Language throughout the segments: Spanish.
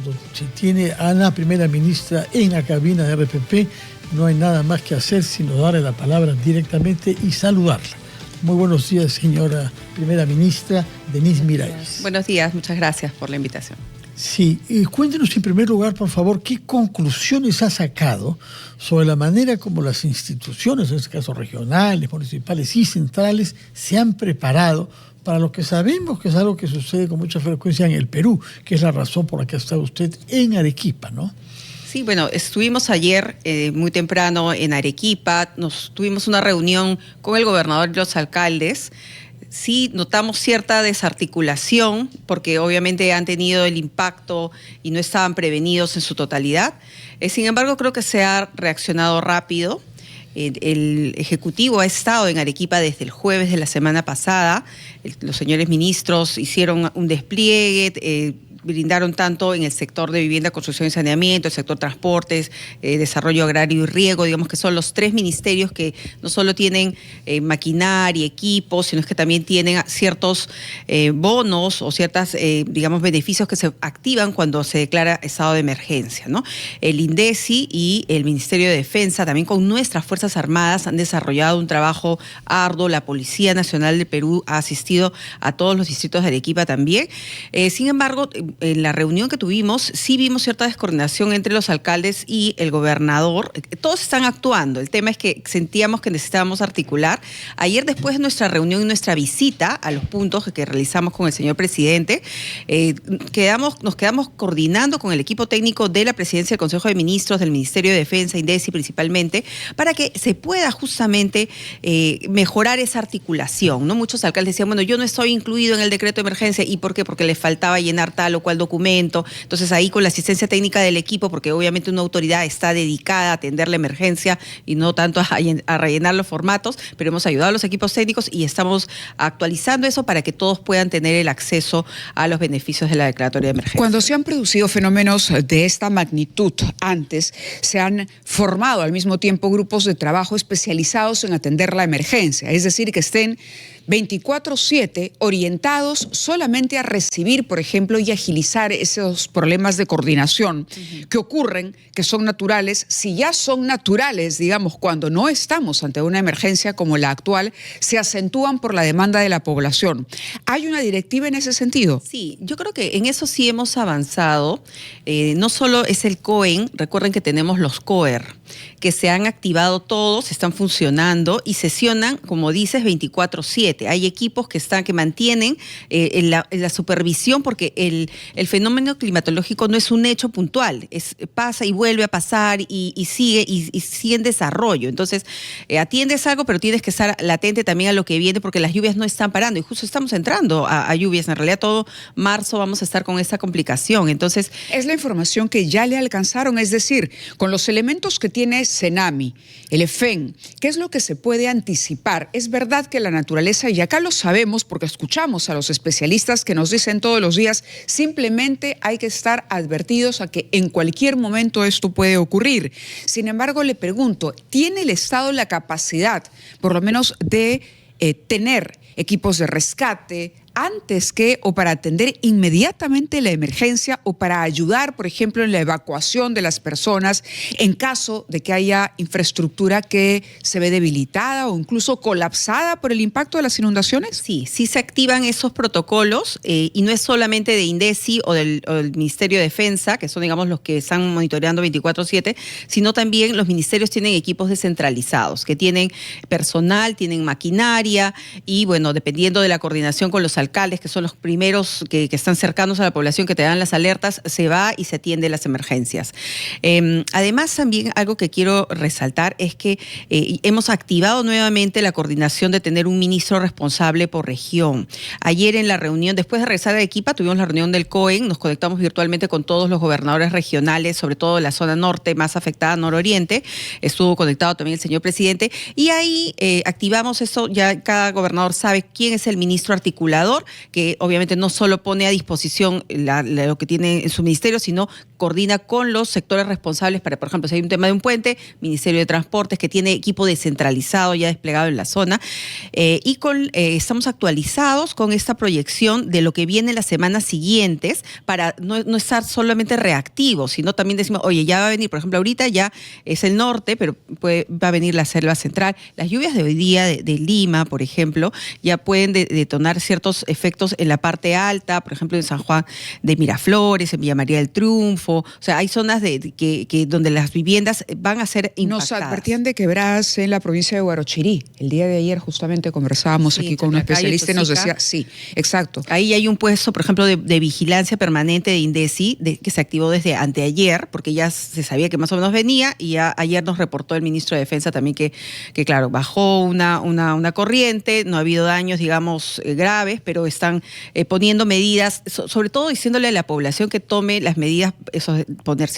Cuando se tiene a la primera ministra en la cabina de RPP, no hay nada más que hacer sino darle la palabra directamente y saludarla. Muy buenos días, señora primera ministra Denise Miralles. Buenos días, muchas gracias por la invitación. Sí, cuéntenos en primer lugar, por favor, qué conclusiones ha sacado sobre la manera como las instituciones, en este caso regionales, municipales y centrales, se han preparado para lo que sabemos que es algo que sucede con mucha frecuencia en el Perú, que es la razón por la que ha estado usted en Arequipa, ¿no? Sí, bueno, estuvimos ayer muy temprano en Arequipa, tuvimos una reunión con el gobernador y los alcaldes. Sí, notamos cierta desarticulación porque obviamente han tenido el impacto y no estaban prevenidos en su totalidad. Sin embargo, creo que se ha reaccionado rápido. El Ejecutivo ha estado en Arequipa desde el jueves de la semana pasada. Los señores ministros hicieron un despliegue, brindaron tanto en el sector de vivienda, construcción y saneamiento, el sector transportes, desarrollo agrario y riego, digamos que son los tres ministerios que no solo tienen maquinaria, equipos, sino que también tienen ciertos bonos o ciertas, digamos, beneficios que se activan cuando se declara estado de emergencia, ¿no? El INDECI y el Ministerio de Defensa, también con nuestras Fuerzas Armadas, han desarrollado un trabajo arduo. La Policía Nacional del Perú ha asistido a todos los distritos de Arequipa también. Sin embargo, en la reunión que tuvimos, sí vimos cierta descoordinación entre los alcaldes y el gobernador. Todos están actuando. El tema es que sentíamos que necesitábamos articular. Ayer, después de nuestra reunión y nuestra visita a los puntos que realizamos con el señor presidente, nos quedamos coordinando con el equipo técnico de la Presidencia del Consejo de Ministros, del Ministerio de Defensa, INDECI principalmente, para que se pueda justamente mejorar esa articulación, ¿no? Muchos alcaldes decían, bueno, yo no estoy incluido en el decreto de emergencia. ¿Y por qué? Porque les faltaba llenar tal o cual documento. Entonces ahí con la asistencia técnica del equipo, porque obviamente una autoridad está dedicada a atender la emergencia y no tanto a rellenar los formatos, pero hemos ayudado a los equipos técnicos y estamos actualizando eso para que todos puedan tener el acceso a los beneficios de la declaratoria de emergencia. Cuando se han producido fenómenos de esta magnitud antes, se han formado al mismo tiempo grupos de trabajo especializados en atender la emergencia, es decir, que estén 24/7 orientados solamente a recibir, por ejemplo, y agilizar esos problemas de coordinación que ocurren, que son naturales. Si ya son naturales, digamos, cuando no estamos ante una emergencia como la actual, se acentúan por la demanda de la población. ¿Hay una directiva en ese sentido? Sí, yo creo que en eso sí hemos avanzado. No solo es el COEN, recuerden que tenemos los COER, que se han activado todos, están funcionando y sesionan, como dices, 24/7. Hay equipos que mantienen la supervisión porque el fenómeno climatológico no es un hecho puntual, pasa y vuelve a pasar y sigue en desarrollo. Entonces, atiendes algo, pero tienes que estar latente también a lo que viene porque las lluvias no están parando y justo estamos entrando a lluvias. En realidad todo marzo vamos a estar con esta complicación. Entonces, es la información que ya le alcanzaron, es decir, con los elementos que tiene Senami, el EFEN, ¿qué es lo que se puede anticipar? Es verdad que la naturaleza, y acá lo sabemos porque escuchamos a los especialistas que nos dicen todos los días, simplemente hay que estar advertidos a que en cualquier momento esto puede ocurrir. Sin embargo, le pregunto, ¿tiene el Estado la capacidad, por lo menos, de tener equipos de rescate antes que o para atender inmediatamente la emergencia o para ayudar, por ejemplo, en la evacuación de las personas en caso de que haya infraestructura que se ve debilitada o incluso colapsada por el impacto de las inundaciones? Sí se activan esos protocolos y no es solamente de INDECI o del Ministerio de Defensa, que son, digamos, los que están monitoreando 24/7, sino también los ministerios tienen equipos descentralizados, que tienen personal, tienen maquinaria y, bueno, dependiendo de la coordinación con los alcaldes, que son los primeros que están cercanos a la población, que te dan las alertas, se va y se atiende las emergencias. Además, también algo que quiero resaltar es que hemos activado nuevamente la coordinación de tener un ministro responsable por región. Ayer en la reunión, después de regresar a Arequipa, tuvimos la reunión del COEN, nos conectamos virtualmente con todos los gobernadores regionales, sobre todo de la zona norte, más afectada, nororiente. Estuvo conectado también el señor presidente y ahí activamos eso. Ya cada gobernador sabe quién es el ministro articulador, que obviamente no solo pone a disposición lo que tiene en su ministerio, sino coordina con los sectores responsables para, por ejemplo, si hay un tema de un puente, Ministerio de Transportes, que tiene equipo descentralizado ya desplegado en la zona, y estamos actualizados con esta proyección de lo que viene en las semanas siguientes para no estar solamente reactivos, sino también decimos, oye, ya va a venir, por ejemplo, ahorita ya es el norte, pero va a venir la selva central. Las lluvias de hoy día de Lima, por ejemplo, ya pueden detonar ciertos efectos en la parte alta, por ejemplo, en San Juan de Miraflores, en Villa María del Triunfo. O sea, hay zonas donde las viviendas van a ser impactadas. Nos advertían de quebradas en la provincia de Huarochirí. El día de ayer justamente conversábamos aquí con un especialista y nos decía, sí, exacto. Ahí hay un puesto, por ejemplo, de vigilancia permanente de INDECI, que se activó desde anteayer, porque ya se sabía que más o menos venía, y ya ayer nos reportó el ministro de Defensa también que claro, bajó una corriente, no ha habido daños, digamos, graves, pero están poniendo medidas, sobre todo diciéndole a la población que tome las medidas, eso de poner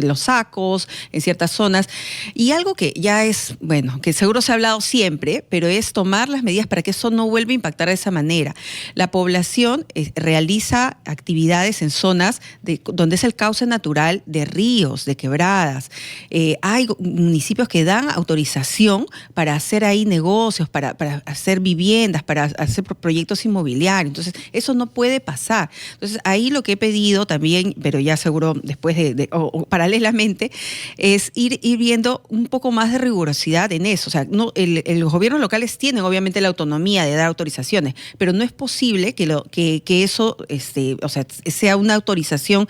los sacos en ciertas zonas, y algo que ya es, bueno, que seguro se ha hablado siempre, pero es tomar las medidas para que eso no vuelva a impactar de esa manera. La población realiza actividades en zonas donde es el cauce natural de ríos, de quebradas. Hay municipios que dan autorización para hacer ahí negocios, para hacer viviendas, para hacer proyectos inmobiliarios. Entonces, eso no puede pasar. Entonces, ahí lo que he pedido también, pero ya seguro después o paralelamente, es ir viendo un poco más de rigurosidad en eso. O sea, los gobiernos locales tienen obviamente la autonomía de dar autorizaciones, pero no es posible que eso sea una autorización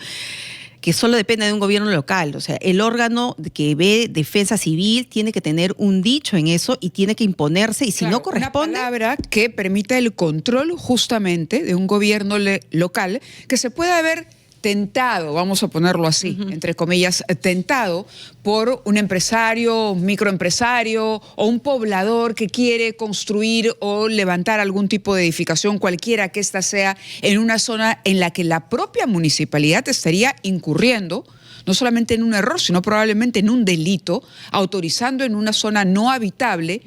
que solo depende de un gobierno local. O sea, el órgano que ve defensa civil tiene que tener un dicho en eso y tiene que imponerse, y si no corresponde... Una palabra que permita el control justamente de un gobierno local que se pueda ver tentado, vamos a ponerlo así, entre comillas, tentado por un empresario, un microempresario o un poblador que quiere construir o levantar algún tipo de edificación, cualquiera que ésta sea, en una zona en la que la propia municipalidad estaría incurriendo no solamente en un error, sino probablemente en un delito, autorizando en una zona no habitable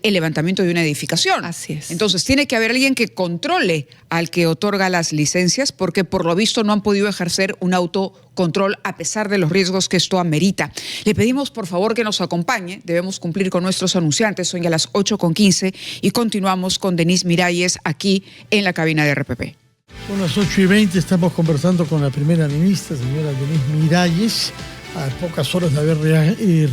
el levantamiento de una edificación. Así es. Entonces, tiene que haber alguien que controle al que otorga las licencias, porque por lo visto no han podido ejercer un autocontrol a pesar de los riesgos que esto amerita. Le pedimos, por favor, que nos acompañe. Debemos cumplir con nuestros anunciantes. Son ya las 8:15 y continuamos con Denise Miralles aquí en la cabina de RPP. Son las 8:20, estamos conversando con la primera ministra, señora Denise Miralles, a pocas horas de haber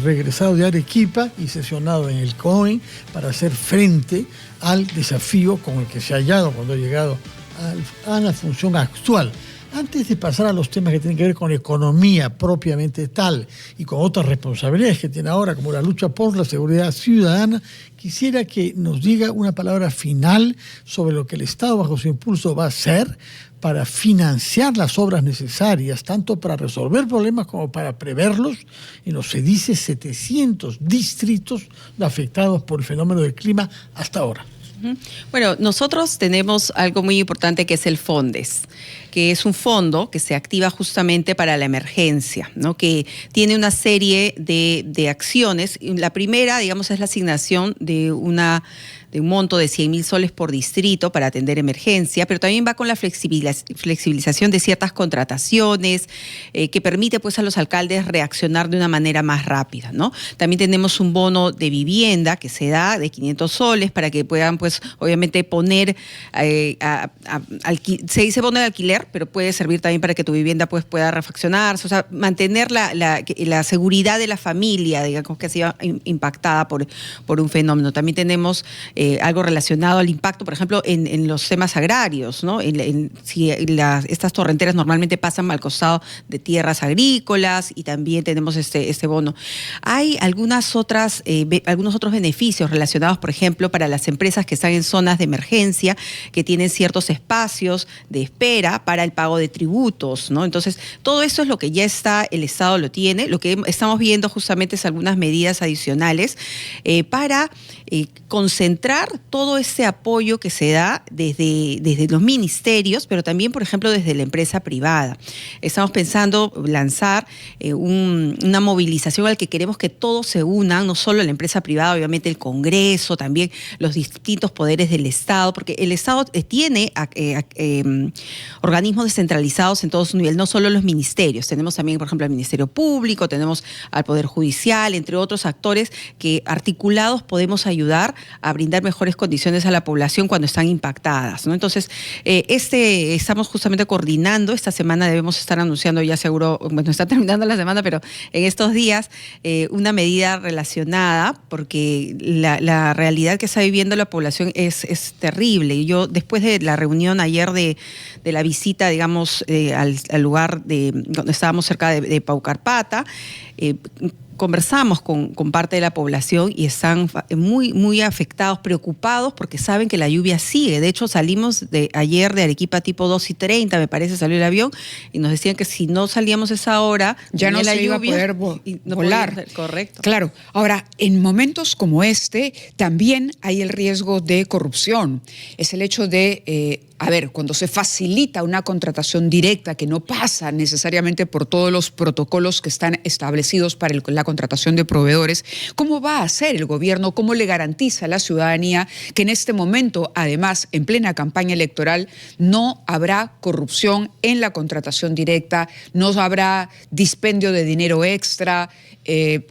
regresado de Arequipa y sesionado en el COEN para hacer frente al desafío con el que se ha hallado cuando ha llegado a la función actual. Antes de pasar a los temas que tienen que ver con economía propiamente tal y con otras responsabilidades que tiene ahora, como la lucha por la seguridad ciudadana, quisiera que nos diga una palabra final sobre lo que el Estado bajo su impulso va a hacer para financiar las obras necesarias, tanto para resolver problemas como para preverlos, en se dice 700 distritos afectados por el fenómeno del clima hasta ahora. Bueno, nosotros tenemos algo muy importante que es el FONDES, que es un fondo que se activa justamente para la emergencia, ¿no? Que tiene una serie de acciones. La primera, digamos, es la asignación de un monto de 100.000 soles por distrito para atender emergencia, pero también va con la flexibilización de ciertas contrataciones que permite pues a los alcaldes reaccionar de una manera más rápida, ¿no? También tenemos un bono de vivienda que se da de 500 soles para que puedan pues obviamente poner, se dice bono de alquiler, pero puede servir también para que tu vivienda pues pueda refaccionarse, o sea, mantener la seguridad de la familia, digamos, que ha sido impactada por un fenómeno. También tenemos algo relacionado al impacto, por ejemplo, en los temas agrarios, ¿no? Estas torrenteras normalmente pasan al costado de tierras agrícolas y también tenemos este bono. Hay algunos otros beneficios relacionados, por ejemplo, para las empresas que están en zonas de emergencia, que tienen ciertos espacios de espera para el pago de tributos, ¿no? Entonces, todo eso es lo que ya está, el Estado lo tiene. Lo que estamos viendo justamente es algunas medidas adicionales para concentrar todo ese apoyo que se da desde los ministerios, pero también, por ejemplo, desde la empresa privada. Estamos pensando lanzar una movilización al que queremos que todos se unan, no solo la empresa privada, obviamente el Congreso, también los distintos poderes del Estado, porque el Estado tiene organismos organismos descentralizados en todo su nivel, no solo los ministerios. Tenemos también, por ejemplo, al Ministerio Público, tenemos al Poder Judicial, entre otros actores que articulados podemos ayudar a brindar mejores condiciones a la población cuando están impactadas, ¿no? Entonces, estamos justamente coordinando. Esta semana debemos estar anunciando, ya seguro, bueno, está terminando la semana, pero en estos días, una medida relacionada, porque la realidad que está viviendo la población es terrible. Y yo, después de la reunión ayer de la visita, digamos, al lugar donde estábamos cerca de Paucarpata, conversamos con parte de la población y están muy, muy afectados, preocupados, porque saben que la lluvia sigue. De hecho, salimos ayer de Arequipa tipo 2:30, me parece, salió el avión, y nos decían que si no salíamos a esa hora, ya no la se iba lluvia, a poder no volar. Correcto. Claro. Ahora, en momentos como este, también hay el riesgo de corrupción. Es el hecho de... cuando se facilita una contratación directa que no pasa necesariamente por todos los protocolos que están establecidos para la contratación de proveedores, ¿cómo va a hacer el gobierno? ¿Cómo le garantiza a la ciudadanía que en este momento, además, en plena campaña electoral, no habrá corrupción en la contratación directa, no habrá dispendio de dinero extra?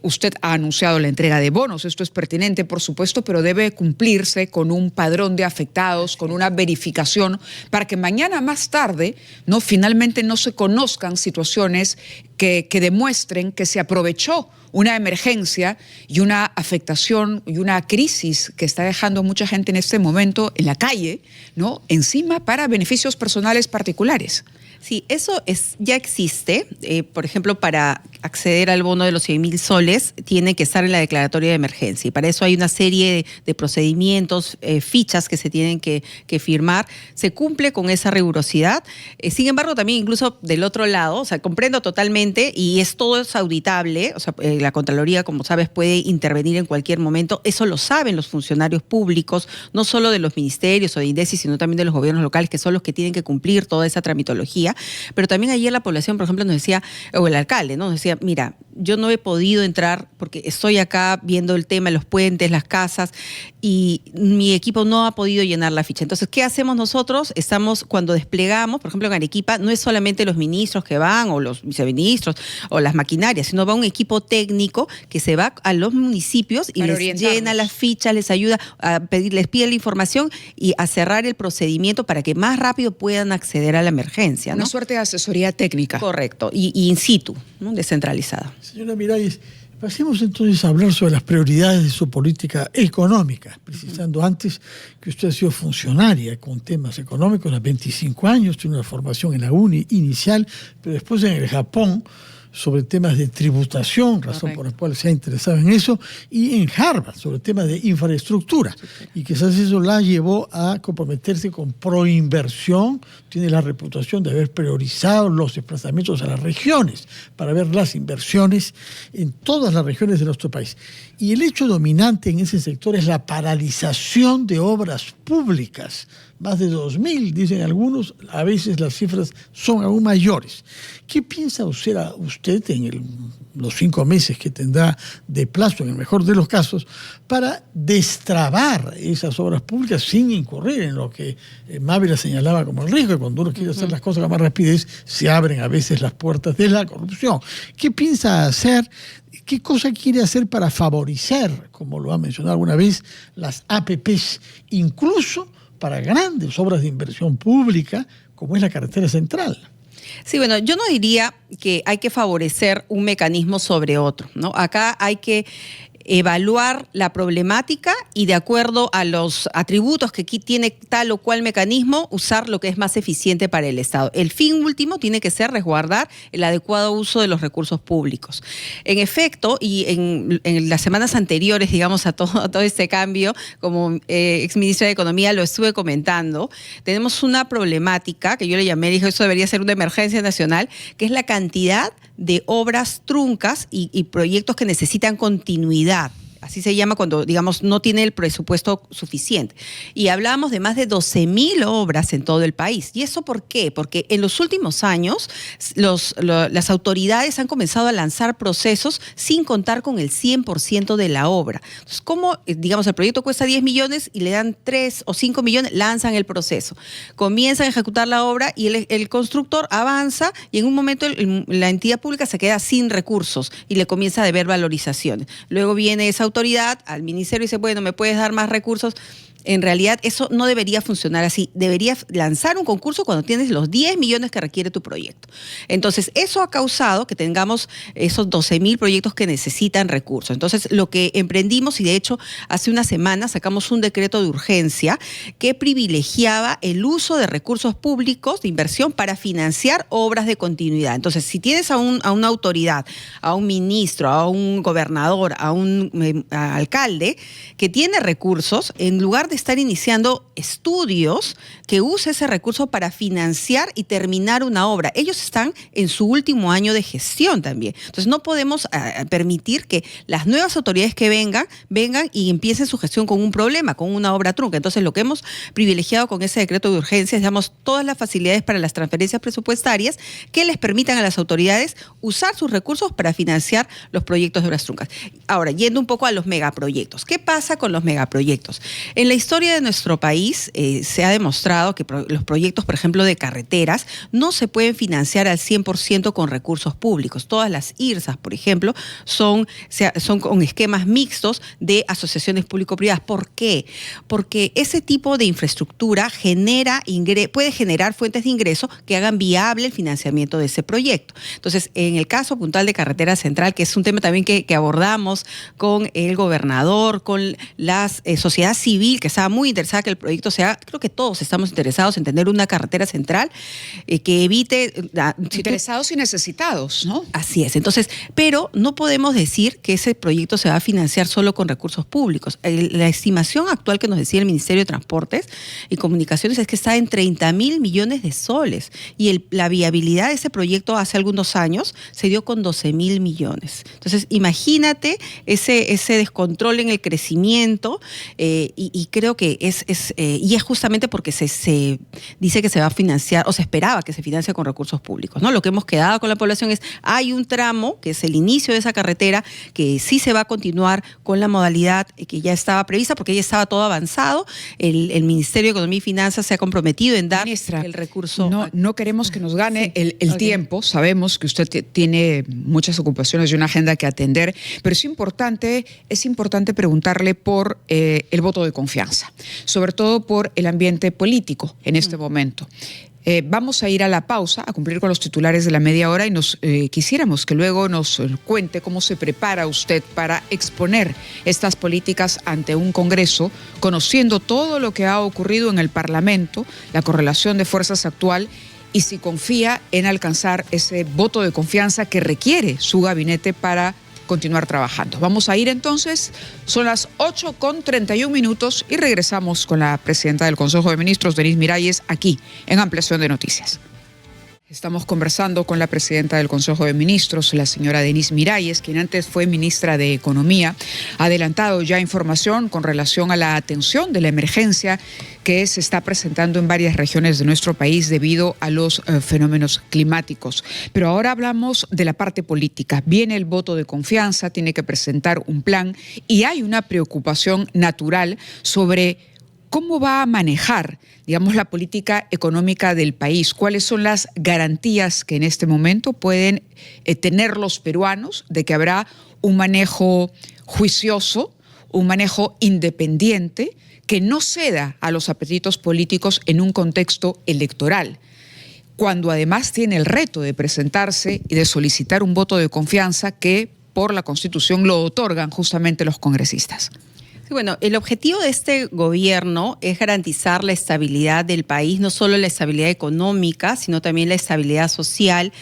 Usted ha anunciado la entrega de bonos, esto es pertinente, por supuesto, pero debe cumplirse con un padrón de afectados, con una verificación, para que mañana más tarde finalmente no se conozcan situaciones que demuestren que se aprovechó una emergencia y una afectación y una crisis que está dejando a mucha gente en este momento en la calle, ¿no?, encima para beneficios personales particulares. Sí, eso ya existe. Por ejemplo, para acceder al bono de los 100.000 soles, tiene que estar en la declaratoria de emergencia. Y para eso hay una serie de procedimientos, fichas que se tienen que firmar. Se cumple con esa rigurosidad. Sin embargo, también incluso del otro lado, o sea, comprendo totalmente, y todo es auditable. O sea, la Contraloría, como sabes, puede intervenir en cualquier momento. Eso lo saben los funcionarios públicos, no solo de los ministerios o de INDECI, sino también de los gobiernos locales, que son los que tienen que cumplir toda esa tramitología. Pero también ayer la población, por ejemplo, nos decía, o el alcalde, ¿no?, nos decía, mira, yo no he podido entrar porque estoy acá viendo el tema de los puentes, las casas, y mi equipo no ha podido llenar la ficha. Entonces, ¿qué hacemos nosotros? Cuando desplegamos, por ejemplo, en Arequipa, no es solamente los ministros que van, o los viceministros, o las maquinarias, sino va un equipo técnico que se va a los municipios y les llena las fichas, les ayuda les pide la información y a cerrar el procedimiento para que más rápido puedan acceder a la emergencia, ¿no? Una suerte de asesoría técnica. Correcto, y in situ, ¿no?, descentralizada. Señora Miralles, pasemos entonces a hablar sobre las prioridades de su política económica, precisando antes que usted ha sido funcionaria con temas económicos a 25 años, tiene una formación en la UNI inicial, pero después en el Japón sobre temas de tributación, razón por la cual se ha interesado en eso, y en Harvard sobre temas de infraestructura. Y quizás eso la llevó a comprometerse con proinversión. Tiene la reputación de haber priorizado los desplazamientos a las regiones para ver las inversiones en todas las regiones de nuestro país. Y el hecho dominante en ese sector es la paralización de obras públicas. Más de 2.000, dicen algunos, a veces las cifras son aún mayores. ¿Qué piensa usted en los 5 meses que tendrá de plazo, en el mejor de los casos, para destrabar esas obras públicas sin incurrir en lo que Mávila señalaba como el riesgo? Cuando uno quiere hacer las cosas con más rapidez, se abren a veces las puertas de la corrupción. ¿Qué piensa hacer? ¿Qué cosa quiere hacer para favorecer, como lo ha mencionado alguna vez, las APPs, incluso para grandes obras de inversión pública, como es la carretera central? Sí, bueno, yo no diría que hay que favorecer un mecanismo sobre otro, ¿no? Acá hay que evaluar la problemática y, de acuerdo a los atributos que aquí tiene tal o cual mecanismo, usar lo que es más eficiente para el Estado. El fin último tiene que ser resguardar el adecuado uso de los recursos públicos. En efecto, y en las semanas anteriores, digamos, a todo este cambio, como exministra de Economía lo estuve comentando, tenemos una problemática que yo le llamé, dije, eso debería ser una emergencia nacional, que es la cantidad de obras truncas y proyectos que necesitan continuidad. así se llama cuando, digamos, no tiene el presupuesto suficiente. Y hablábamos de más de 12.000 obras en todo el país. ¿Y eso por qué? Porque en los últimos años las autoridades han comenzado a lanzar procesos sin contar con el 100% de la obra. Entonces, ¿cómo, digamos, el proyecto cuesta 10 millones y le dan 3 o 5 millones, lanzan el proceso? Comienzan a ejecutar la obra y el constructor avanza y en un momento la entidad pública se queda sin recursos y le comienza a deber valorizaciones. Luego viene esa autoridad al ministerio y dice, bueno, ¿me puedes dar más recursos? En realidad eso no debería funcionar así. Deberías lanzar un concurso cuando tienes los 10 millones que requiere tu proyecto. Entonces, eso ha causado que tengamos esos 12.000 proyectos que necesitan recursos. Entonces, lo que emprendimos, y de hecho hace una semana sacamos un decreto de urgencia que privilegiaba el uso de recursos públicos de inversión para financiar obras de continuidad. Entonces, si tienes a una autoridad, a un ministro, a un gobernador, a un alcalde que tiene recursos, en lugar de estar iniciando estudios, que use ese recurso para financiar y terminar una obra. Ellos están en su último año de gestión también. Entonces no podemos permitir que las nuevas autoridades que vengan y empiecen su gestión con un problema, con una obra trunca. Entonces lo que hemos privilegiado con ese decreto de urgencia es damos todas las facilidades para las transferencias presupuestarias que les permitan a las autoridades usar sus recursos para financiar los proyectos de obras truncas. Ahora, yendo un poco a los megaproyectos. ¿Qué pasa con los megaproyectos? En la historia de nuestro país se ha demostrado que los proyectos, por ejemplo, de carreteras, no se pueden financiar al 100% con recursos públicos. Todas las IRSAs, por ejemplo, son con esquemas mixtos de asociaciones público-privadas. ¿Por qué? Porque ese tipo de infraestructura puede generar fuentes de ingreso que hagan viable el financiamiento de ese proyecto. Entonces, en el caso puntual de Carretera Central, que es un tema también que abordamos con el gobernador, con la sociedad civil, que estaba muy interesada que el proyecto sea, creo que todos estamos interesados en tener una carretera central que evite... Interesados y necesitados, ¿no? Así es. Entonces, pero no podemos decir que ese proyecto se va a financiar solo con recursos públicos. La estimación actual que nos decía el Ministerio de Transportes y Comunicaciones es que está en 30.000 millones de soles y la viabilidad de ese proyecto hace algunos años se dio con 12.000 millones. Entonces, imagínate ese descontrol en el crecimiento y creo que es justamente porque se dice que se va a financiar o se esperaba que se financie con recursos públicos, ¿no? Lo que hemos quedado con la población es, hay un tramo que es el inicio de esa carretera que sí se va a continuar con la modalidad que ya estaba prevista porque ya estaba todo avanzado. El Ministerio de Economía y Finanzas se ha comprometido en dar el recurso. No queremos que nos gane el tiempo. Sabemos que usted tiene muchas ocupaciones y una agenda que atender, pero es importante preguntarle por el voto de confianza, sobre todo por el ambiente político en este momento. Vamos a ir a la pausa, a cumplir con los titulares de la media hora y quisiéramos que luego nos cuente cómo se prepara usted para exponer estas políticas ante un Congreso, conociendo todo lo que ha ocurrido en el Parlamento, la correlación de fuerzas actual y si confía en alcanzar ese voto de confianza que requiere su gabinete para continuar trabajando. Vamos a ir entonces, son las 8:31 y regresamos con la presidenta del Consejo de Ministros, Denise Miralles, aquí en Ampliación de Noticias. Estamos conversando con la presidenta del Consejo de Ministros, la señora Denise Miralles, quien antes fue ministra de Economía. Ha adelantado ya información con relación a la atención de la emergencia que se está presentando en varias regiones de nuestro país debido a los fenómenos climáticos. Pero ahora hablamos de la parte política. Viene el voto de confianza, tiene que presentar un plan y hay una preocupación natural sobre cómo va a manejar, digamos, la política económica del país. ¿Cuáles son las garantías que en este momento pueden tener los peruanos de que habrá un manejo juicioso, un manejo independiente, que no ceda a los apetitos políticos en un contexto electoral, cuando además tiene el reto de presentarse y de solicitar un voto de confianza que por la Constitución lo otorgan justamente los congresistas? Sí, bueno, el objetivo de este gobierno es garantizar la estabilidad del país, no solo la estabilidad económica, sino también la estabilidad social,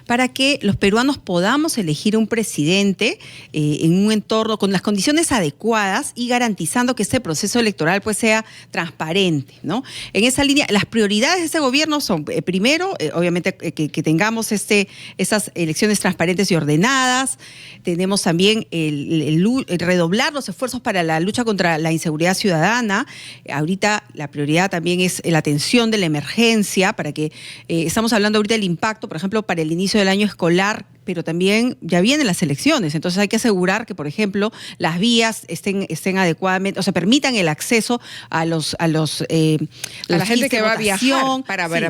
para que los peruanos podamos elegir un presidente en un entorno con las condiciones adecuadas y garantizando que este proceso electoral pues sea transparente, ¿no? En esa línea, las prioridades de este gobierno son, primero, obviamente, que tengamos esas elecciones transparentes y ordenadas. Tenemos también el redoblar los esfuerzos para la lucha contra la inseguridad ciudadana. Ahorita la prioridad también es la atención de la emergencia, para que estamos hablando ahorita del impacto, por ejemplo, para el inicio del año escolar, pero también ya vienen las elecciones, entonces hay que asegurar que, por ejemplo, las vías estén adecuadamente, o sea, permitan el acceso a la gente que va a viajar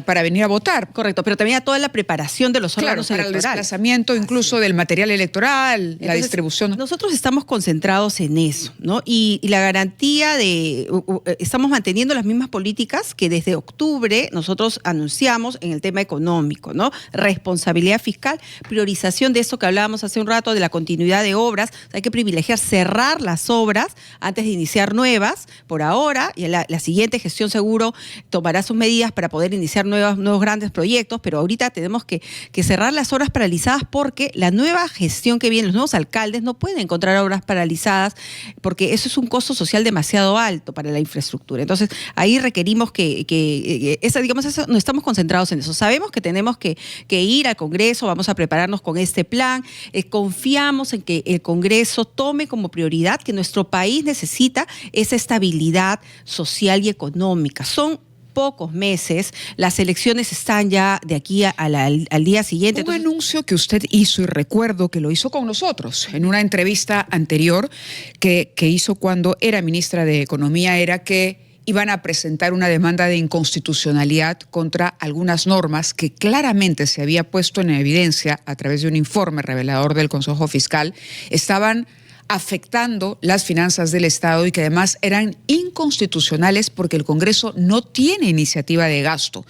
para venir a votar. Correcto, pero también a toda la preparación de los órganos para electorales. El desplazamiento incluso del material electoral, entonces, la distribución. Nosotros estamos concentrados en eso, ¿no? Y la garantía estamos manteniendo las mismas políticas que desde octubre nosotros anunciamos en el tema económico, ¿no? Responsabilidad fiscal, priorización de eso que hablábamos hace un rato, de la continuidad de obras. Hay que privilegiar cerrar las obras antes de iniciar nuevas por ahora, y la siguiente gestión seguro tomará sus medidas para poder iniciar nuevos grandes proyectos, pero ahorita tenemos que cerrar las obras paralizadas, porque la nueva gestión que viene, los nuevos alcaldes no pueden encontrar obras paralizadas, porque eso es un costo social demasiado alto para la infraestructura. Entonces, ahí requerimos no estamos concentrados en eso. Sabemos que tenemos que ir al Congreso, vamos a prepararnos con este plan, confiamos en que el Congreso tome como prioridad que nuestro país necesita esa estabilidad social y económica. Son pocos meses, las elecciones están ya de aquí al día siguiente. Un anuncio que usted hizo, y recuerdo que lo hizo con nosotros en una entrevista anterior que hizo cuando era ministra de Economía, era que iban a presentar una demanda de inconstitucionalidad contra algunas normas que claramente se había puesto en evidencia a través de un informe revelador del Consejo Fiscal, estaban afectando las finanzas del Estado y que además eran inconstitucionales porque el Congreso no tiene iniciativa de gasto.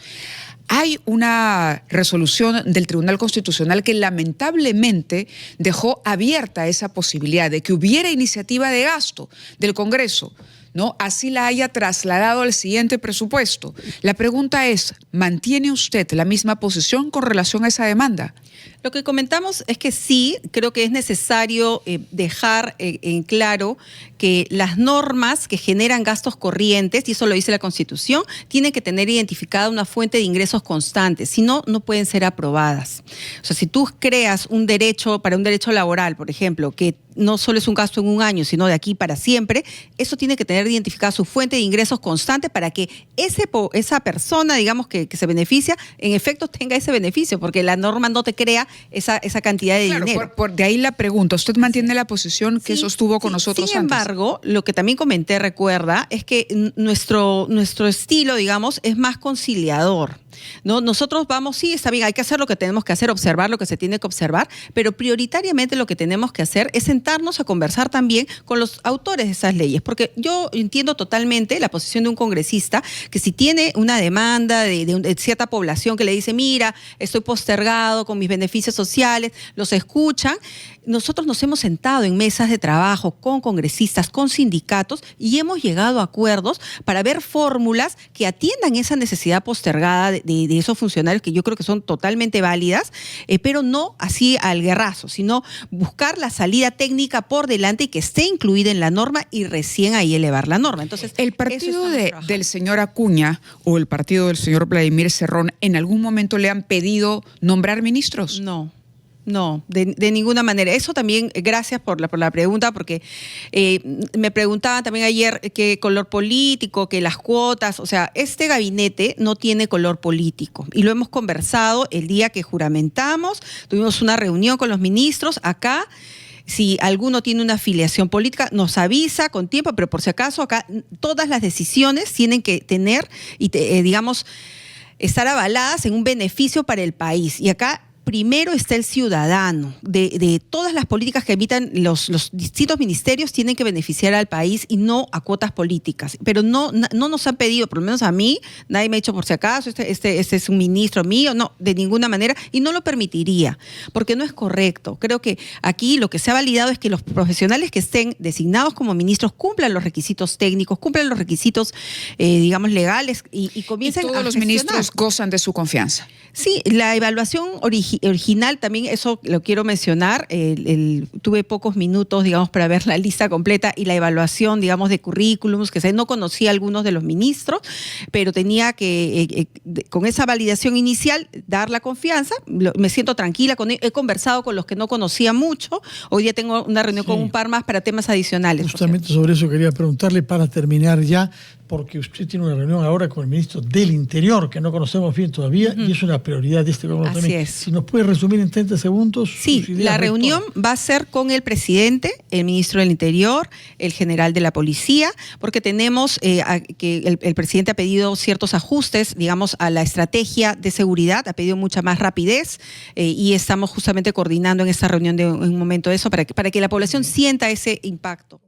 Hay una resolución del Tribunal Constitucional que lamentablemente dejó abierta esa posibilidad de que hubiera iniciativa de gasto del Congreso, ¿no? Así la haya trasladado al siguiente presupuesto. La pregunta es, ¿mantiene usted la misma posición con relación a esa demanda? Lo que comentamos es que sí, creo que es necesario dejar en claro que las normas que generan gastos corrientes, y eso lo dice la Constitución, tienen que tener identificada una fuente de ingresos constantes, si no, no pueden ser aprobadas. O sea, si tú creas un derecho para un derecho laboral, por ejemplo, que no solo es un gasto en un año, sino de aquí para siempre, eso tiene que tener identificada su fuente de ingresos constante para que esa persona, digamos, que se beneficia, en efecto tenga ese beneficio, porque la norma no te crea esa cantidad de dinero. De ahí la pregunta, ¿usted mantiene la posición que sostuvo con nosotros antes? Sin embargo, lo que también comenté, recuerda, es que nuestro estilo, digamos, es más conciliador, ¿no? Nosotros vamos, sí, está bien, hay que hacer lo que tenemos que hacer, observar lo que se tiene que observar, pero prioritariamente lo que tenemos que hacer es sentarnos a conversar también con los autores de esas leyes, porque yo entiendo totalmente la posición de un congresista que si tiene una demanda de cierta población que le dice, mira, estoy postergado con mis beneficios sociales, los escuchan. Nosotros nos hemos sentado en mesas de trabajo con congresistas, con sindicatos, y hemos llegado a acuerdos para ver fórmulas que atiendan esa necesidad postergada de esos funcionarios, que yo creo que son totalmente válidas, pero no así al guerrazo, sino buscar la salida técnica por delante y que esté incluida en la norma y recién ahí elevar la norma. Entonces, ¿el partido del señor Acuña o el partido del señor Vladimir Cerrón en algún momento le han pedido nombrar ministros? No, de ninguna manera. Eso también, gracias por la pregunta, porque me preguntaban también ayer qué color político, que las cuotas, o sea, este gabinete no tiene color político y lo hemos conversado el día que juramentamos, tuvimos una reunión con los ministros acá. Si alguno tiene una afiliación política, nos avisa con tiempo, pero por si acaso acá todas las decisiones tienen que tener y estar avaladas en un beneficio para el país. Y acá primero está el ciudadano. De todas las políticas que emitan los distintos ministerios tienen que beneficiar al país y no a cuotas políticas. Pero no nos han pedido, por lo menos a mí, nadie me ha dicho por si acaso, este es un ministro mío, no, de ninguna manera, y no lo permitiría, porque no es correcto. Creo que aquí lo que se ha validado es que los profesionales que estén designados como ministros cumplan los requisitos técnicos, cumplan los requisitos, digamos, legales y comiencen a gestionar. Todos los ministros gozan de su confianza. Sí, la evaluación original también, eso lo quiero mencionar, tuve pocos minutos, digamos, para ver la lista completa y la evaluación, digamos, de currículums, que no conocía a algunos de los ministros, pero tenía que, con esa validación inicial, dar la confianza. Me siento tranquila, he conversado con los que no conocía mucho, hoy día tengo una reunión con un par más para temas adicionales. Justamente sobre eso quería preguntarle para terminar ya, porque usted tiene una reunión ahora con el ministro del Interior, que no conocemos bien todavía, y es una prioridad de este gobierno también. Es. Si nos puede resumir en 30 segundos. Sí, la reunión va a ser con el presidente, el ministro del Interior, el general de la Policía, porque tenemos que el presidente ha pedido ciertos ajustes, digamos, a la estrategia de seguridad, ha pedido mucha más rapidez y estamos justamente coordinando en esta reunión en un momento eso para que la población sienta ese impacto.